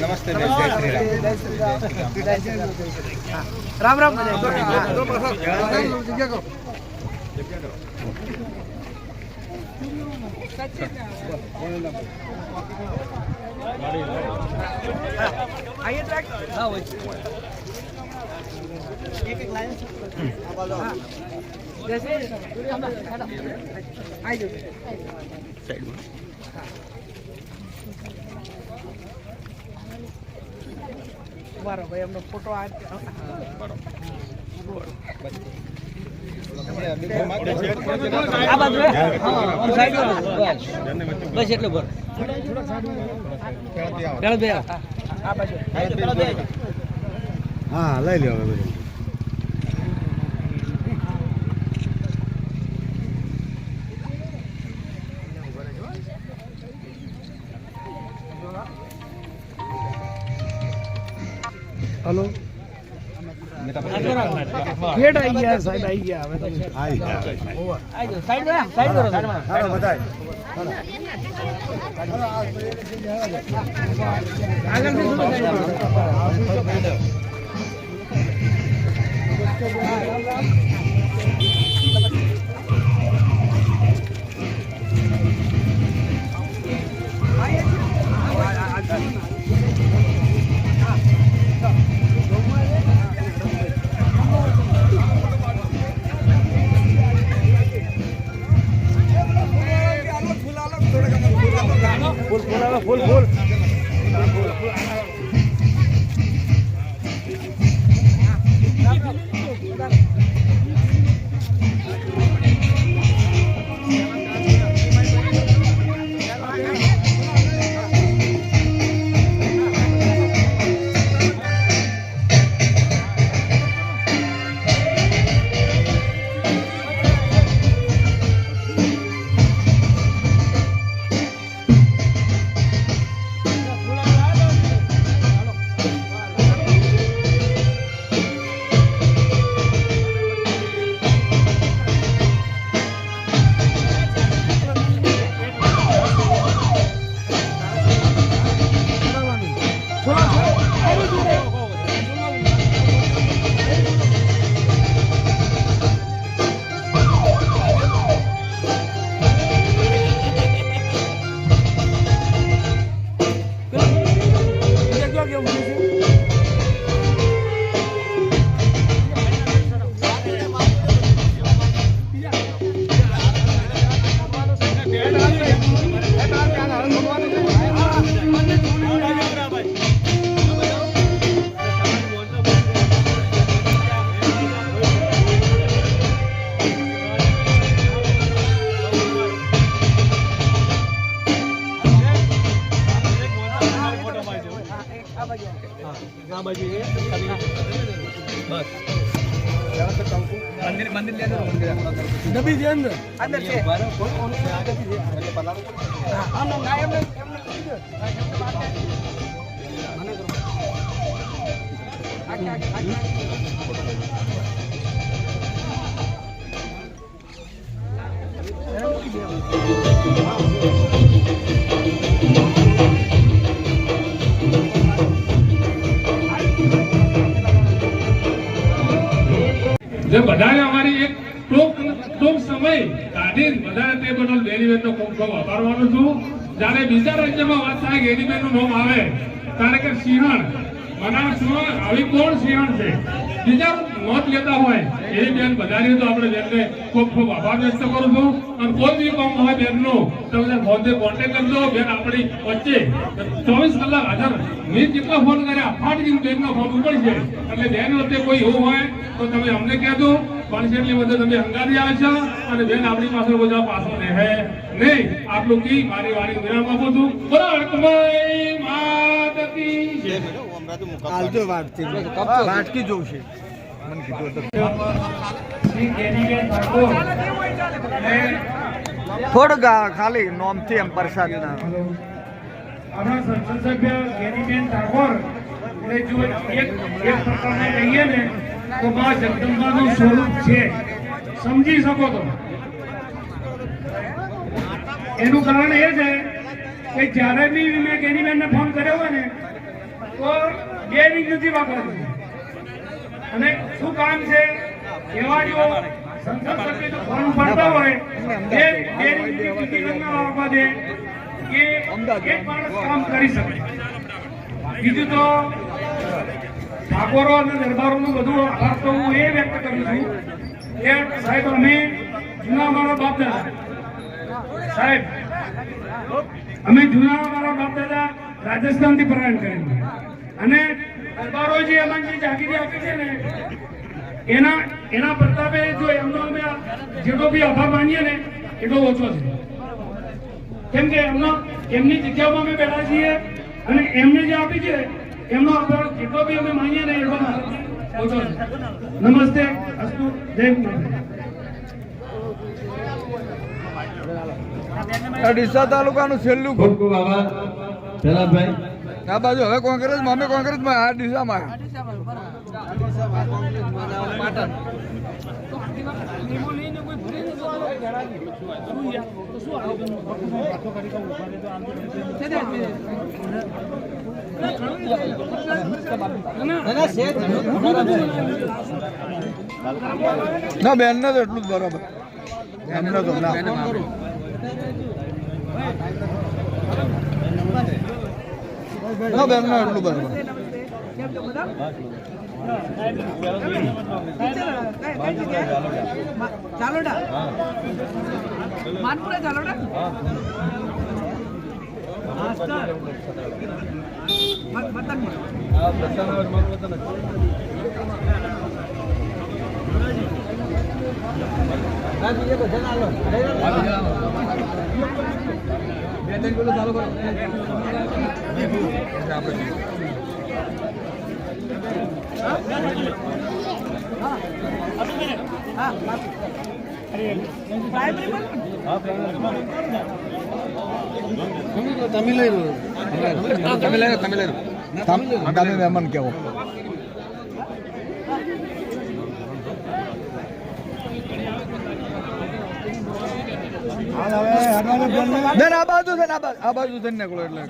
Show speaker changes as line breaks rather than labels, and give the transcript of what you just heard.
नमस्ते
राम राम आइए ट्रैक एक लाइन जैसे आइए साइड में बराबर भाई हमने फोटो आ बस એટલું ભર
હા લઈ લ્યો હવે
हेलो गेट आई गया साइड आई गया હવે તો
આવી ગયા
આવી જાઓ સાઈડ માં હાલો બતાય આગળ થી સુનો फुल फुल मंदिर मंदिर ले अंदर डब्बी के अंदर अंदर से हां ना हमने
જે બધાને અમારી એક ટૂંક સમય કાઢીને બધાને તે બદલ બેનીબેનનો ખૂબ ખૂબ આભાર માનું છું. જ્યારે બીજા રાજ્યમાં વાત થાય કે બેનીબેનનું નામ આવે ત્યારે કે સિંહણ બનાસમાં આવી કોણ સિંહણ છે બીજા નોંધ લેતા હોય એ બેન બધાની તો આપણે બેનને ખૂબ ખૂબ આભાર વ્યક્ત કરું છું. અને કોઈ બી કામ હોય બેનનો તમે ફોનથી કોન્ટેક્ટ કરજો. બેન આપણી વચ્ચે 24 કલાક હાજર. મેં જેટલા ફોન કર્યા ફાટજીને બેનનો ફોન ઉપડશે એટલે બેન વચ્ચે કોઈ એવું હોય તો તમે અમને કહેજો. કોન્સેપ્ટની વચ્ચે તમે હંગારી આવશો અને બેન આપણી પાસે બધા પાછળ રહે નહીં. આટલું કી મારી વાણી વિરામ આપું છું. બરાબર માત કી જય.
આલજો વાટકી જોશે મને કીધું તો
શ્રી કેનીબેન ઠાકોર
થોડુંક ખાલી નોમથી એમ પ્રસાદ ના
આપણા સંસદ સભ્ય ગેનીબેન ઠાકોર એટલે જો એક પ્રકારના કહીએ ને તો મા જગદંબાનું સ્વરૂપ છે, સમજી શકો તો. એનું કારણ એ છે કે જ્યારે બી મેં ગેનીબેનને ફોન કર્યો હોય ને તો બે રિંગ નથી વાપરતી. અને શું કામ છે એવા જો સંસદ સભ્ય જો ફોન ઉપાડતા હોય બે રિંગ ના વાપરવા દે કે એક માણસ કામ કરી શકે. બીજું તો ઠાકોરો અને દરબારોનું બધું આભાર તો હું એ વ્યક્ત કરું છું કે સાહેબ અમે જૂના અમારા બાપ દાદા સાહેબ અમે જૂના અમારા બાપ દાદા રાજસ્થાનથી પ્રયાણ કરેલું અને દરબારો જે અમને જે જાગીરી આપી છે ને એના પ્રતાપે જો એમનો અમે જેટલો બી આભાર માનીએ ને એટલો ઓછો છે. કેમ કે એમની જગ્યામાં અમે બેઠા છીએ અને એમને જે આપી છે એમનો આભાર જેટલો બી અમે માનીએ ને એટલો ઓછો છે. નમસ્તે, અસ્તુ, જય માતા.
ડીસા તાલુકાનું છેલ્લું
ખૂબ ખૂબ આભાર જલાલભાઈ.
આ બાજુ હવે કોંગ્રેસ માં અમે કોંગ્રેસમાં આ ડીસામાં ના બેન ને તો એટલું જ બરાબર એમને તો ના બેન ને એટલું બરાબર.
ચાલોડા માનપુરા ચાલોડા
તમે મહેમાન કેવો બેન આ બાજુ છે ને આ બાજુ છે ને એટલે